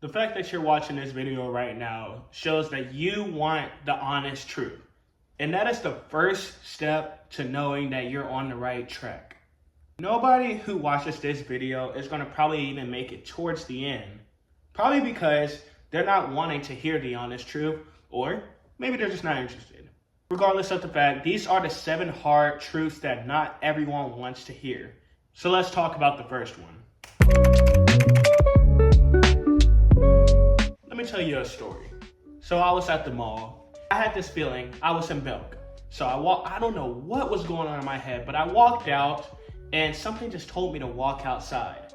The fact that you're watching this video right now shows that you want the honest truth. And that is the first step to knowing that you're on the right track. Nobody who watches this video is going to probably even make it towards the end. Probably because they're not wanting to hear the honest truth, or maybe they're just not interested. Regardless of the fact, these are the 7 hard truths that not everyone wants to hear. So let's talk about the first one. Let me tell you a story. So I was at the mall. I had this feeling I was in Belk. So I don't know what was going on in my head, but I walked out and something just told me to walk outside.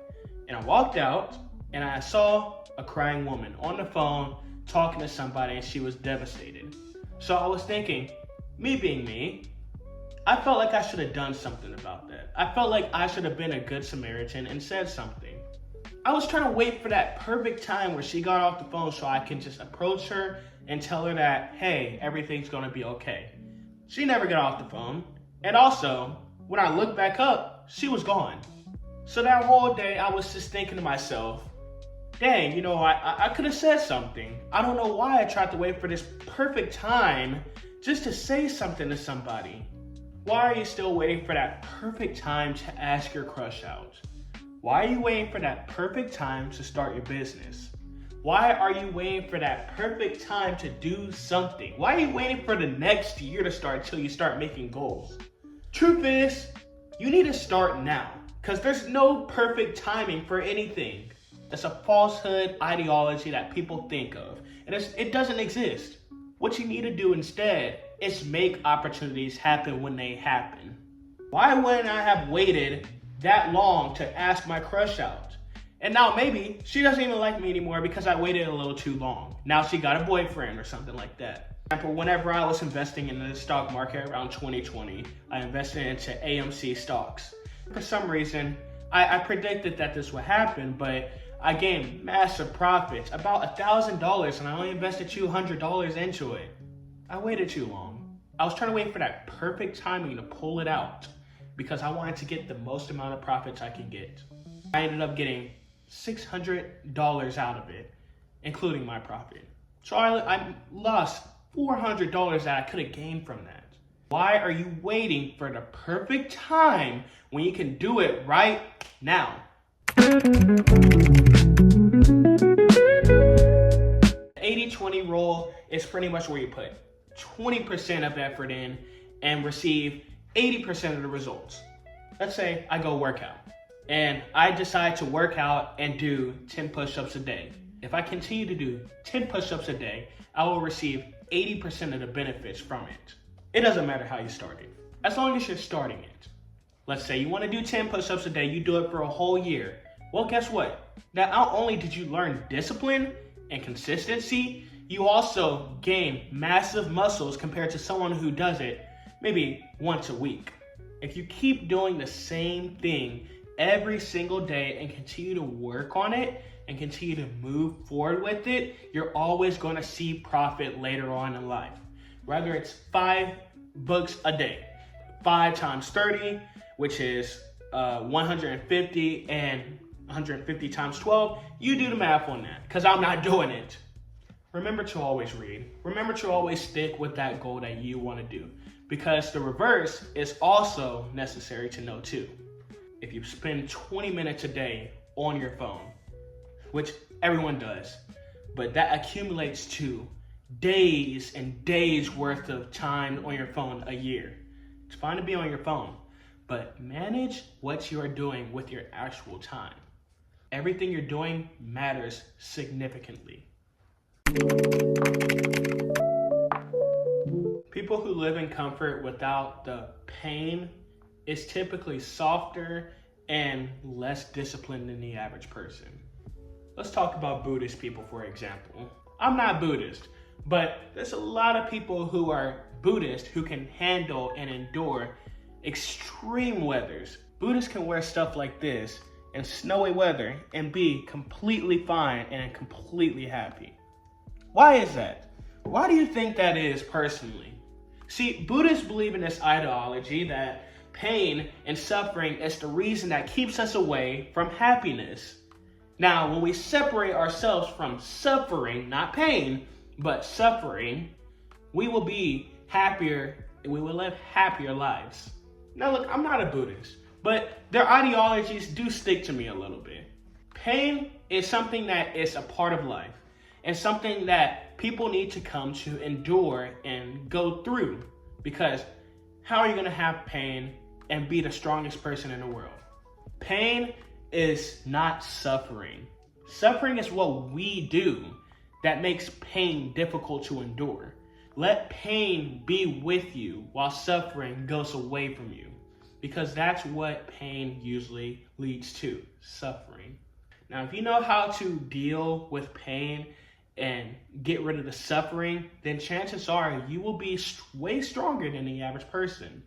And I walked out and I saw a crying woman on the phone talking to somebody, and she was devastated. So I was thinking, me being me, I felt like I should have done something about that. I felt like I should have been a good Samaritan and said something. I was trying to wait for that perfect time where she got off the phone so I can just approach her and tell her that, hey, everything's gonna be okay. She never got off the phone. And also, when I looked back up, she was gone. So that whole day, I was just thinking to myself, dang, I could have said something. I don't know why I tried to wait for this perfect time just to say something to somebody. Why are you still waiting for that perfect time to ask your crush out? Why are you waiting for that perfect time to start your business? Why are you waiting for that perfect time to do something? Why are you waiting for the next year to start until you start making goals? Truth is, you need to start now, because there's no perfect timing for anything. It's a falsehood ideology that people think of, and it doesn't exist. What you need to do instead is make opportunities happen when they happen. Why wouldn't I have waited that long to ask my crush out? And now maybe she doesn't even like me anymore because I waited a little too long. Now she got a boyfriend or something like that. For example, whenever I was investing in the stock market around 2020, I invested into AMC stocks. For some reason, I predicted that this would happen, but I gained massive profits, about $1,000, and I only invested $200 into it. I waited too long. I was trying to wait for that perfect timing to pull it out because I wanted to get the most amount of profits I could get. I ended up getting $600 out of it, including my profit. So I lost $400 that I could have gained from that. Why are you waiting for the perfect time when you can do it right now? 80-20 rule is pretty much where you put 20% of effort in and receive 80% of the results. Let's say I go work out and I decide to work out and do 10 push-ups a day. If I continue to do 10 push-ups a day, I will receive 80% of the benefits from it. It doesn't matter how you start it, as long as you're starting it. Let's say you want to do 10 push-ups a day, you do it for a whole year. Well, guess what? Not only did you learn discipline and consistency, you also gain massive muscles compared to someone who does it maybe once a week. If you keep doing the same thing every single day and continue to work on it and continue to move forward with it, you're always going to see profit later on in life. Whether it's 5 books a day, 5 times 30, which is 150, and 150 times 12, you do the math on that, because I'm not doing it. Remember to always read. Remember to always stick with that goal that you want to do, because the reverse is also necessary to know too. If you spend 20 minutes a day on your phone, which everyone does, but that accumulates to days and days worth of time on your phone a year. It's fine to be on your phone, but manage what you are doing with your actual time. Everything you're doing matters significantly. People who live in comfort without the pain is typically softer and less disciplined than the average person. Let's talk about Buddhist people, for example. I'm not Buddhist, but there's a lot of people who are Buddhist who can handle and endure extreme weathers. Buddhists can wear stuff like this in snowy weather and be completely fine and completely happy. Why is that? Why do you think that is personally? See, Buddhists believe in this ideology that pain and suffering is the reason that keeps us away from happiness. Now, when we separate ourselves from suffering, not pain, but suffering, we will be happier and we will live happier lives. Now, look, I'm not a Buddhist, but their ideologies do stick to me a little bit. Pain is something that is a part of life and something that people need to come to endure and go through, because how are you going to have pain and be the strongest person in the world? Pain is not suffering. Suffering is what we do that makes pain difficult to endure. Let pain be with you while suffering goes away from you, because that's what pain usually leads to, suffering. Now, if you know how to deal with pain and get rid of the suffering, then chances are you will be way stronger than the average person.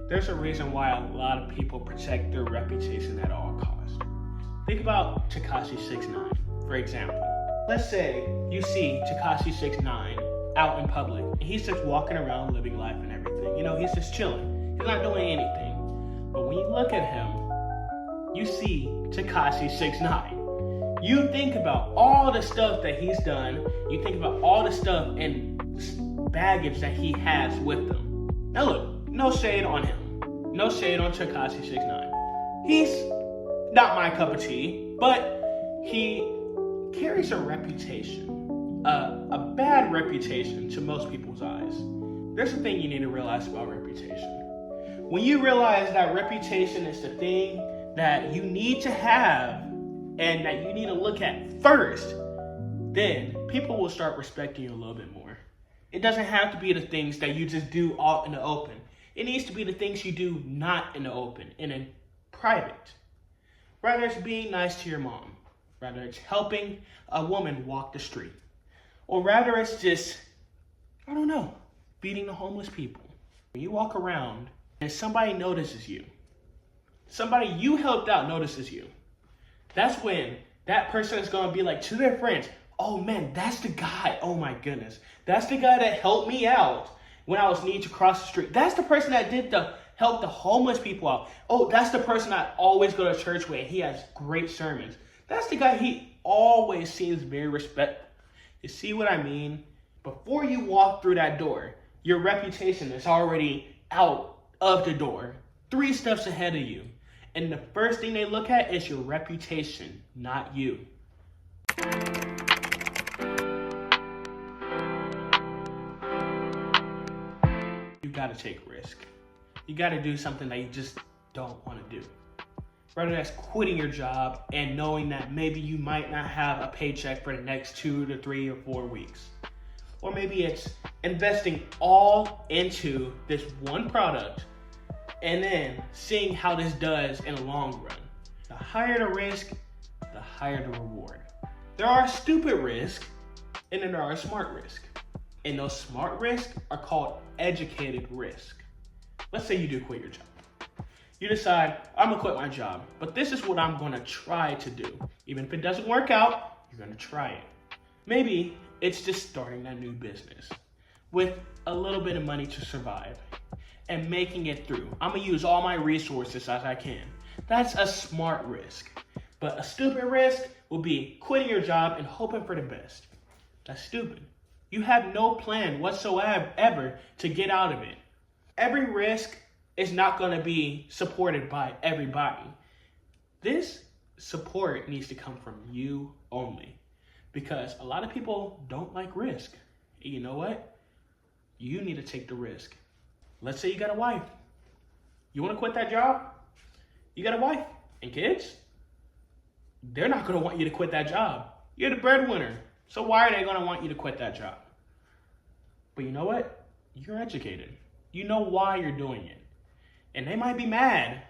There's a reason why a lot of people protect their reputation at all costs. Think about Tekashi 6ix9ine, for example. Let's say you see Tekashi 6ix9ine out in public, and he's just walking around living life and everything. You know, he's just chilling. He's not doing anything. But when you look at him, you see Tekashi 6ix9ine. You think about all the stuff that he's done. You think about all the stuff and baggage that he has with him. Now look, no shade on him. No shade on Tekashi 6ix9ine. He's not my cup of tea, but he carries a reputation, a bad reputation to most people's eyes. There's a thing you need to realize about reputation. When you realize that reputation is the thing that you need to have and that you need to look at first, then people will start respecting you a little bit more. It doesn't have to be the things that you just do out in the open. It needs to be the things you do not in the open, in private. Rather it's being nice to your mom. Rather it's helping a woman walk the street. Or rather it's just, I don't know, feeding the homeless people. When you walk around and somebody notices you, somebody you helped out notices you, that's when that person is going to be like to their friends, oh man, that's the guy. Oh my goodness. That's the guy that helped me out when I was needing to cross the street. That's the person that did help the homeless people out. Oh, that's the person I always go to church with. He has great sermons. That's the guy, he always seems very respectful. You see what I mean? Before you walk through that door, your reputation is already out of the door, 3 steps ahead of you. And the first thing they look at is your reputation, not you. You gotta take a risk. You gotta do something that you just don't wanna do. Whether that's quitting your job and knowing that maybe you might not have a paycheck for the next 2 to 3 or 4 weeks. Or maybe it's investing all into this one product and then seeing how this does in the long run. The higher the risk, the higher the reward. There are stupid risks and then there are smart risks. And those smart risks are called educated risk. Let's say you do quit your job. You decide, I'm gonna quit my job, but this is what I'm gonna try to do. Even if it doesn't work out, you're gonna try it. Maybe it's just starting that new business with a little bit of money to survive and making it through. I'm gonna use all my resources as I can. That's a smart risk. But a stupid risk will be quitting your job and hoping for the best. That's stupid. You have no plan whatsoever to get out of it. Every risk is not going to be supported by everybody. This support needs to come from you only, because a lot of people don't like risk. And you know what? You need to take the risk. Let's say you got a wife. You want to quit that job? You got a wife and kids? They're not going to want you to quit that job. You're the breadwinner. So why are they going to want you to quit that job? But you know what? You're educated. You know why you're doing it. And they might be mad,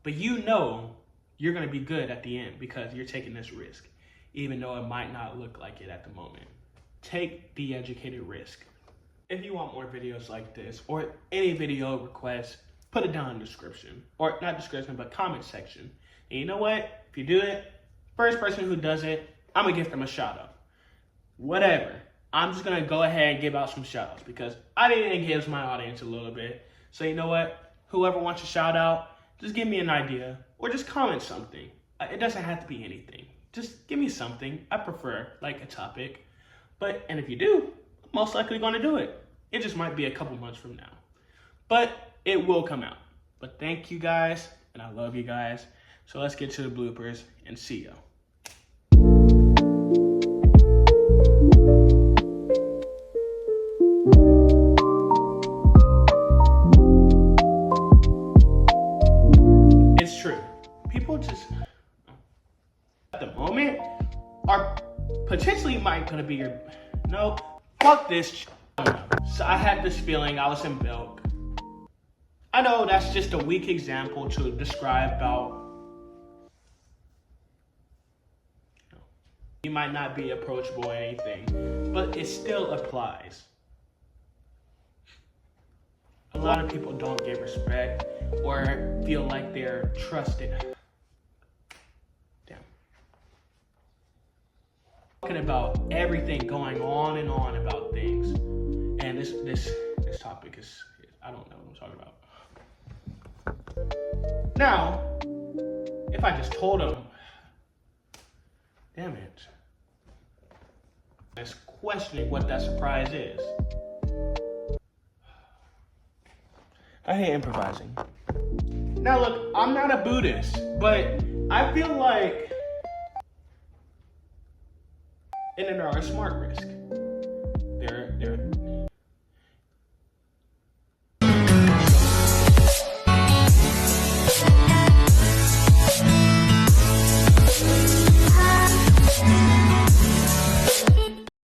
but you know you're going to be good at the end because you're taking this risk, even though it might not look like it at the moment. Take the educated risk. If you want more videos like this or any video requests, put it down in the description. Or not description, but comment section. And you know what? If you do it, first person who does it, I'm going to give them a shout out. Whatever. I'm just going to go ahead and give out some shout outs because I need to give my audience a little bit. So you know what? whoever wants a shout out, just give me an idea or just comment something. It doesn't have to be anything. Just give me something. I prefer like a topic. And if you do, I'm most likely going to do it. It just might be a couple months from now. But it will come out. But thank you guys, and I love you guys. So let's get to the bloopers and see ya. It's true. People just, at the moment, are potentially might gonna be your, no, fuck this. So I had this feeling I was in milk. I know that's just a weak example to describe about, you might not be approachable or anything, but it still applies. A lot of people don't get respect or feel like they're trusted. Damn. Talking about everything going on and on about things. And this topic is, I don't know what I'm talking about. Now, if I just told them, damn it. Just questioning what that surprise is. I hate improvising. Now look, I'm not a Buddhist, but I feel like, and there are smart risk.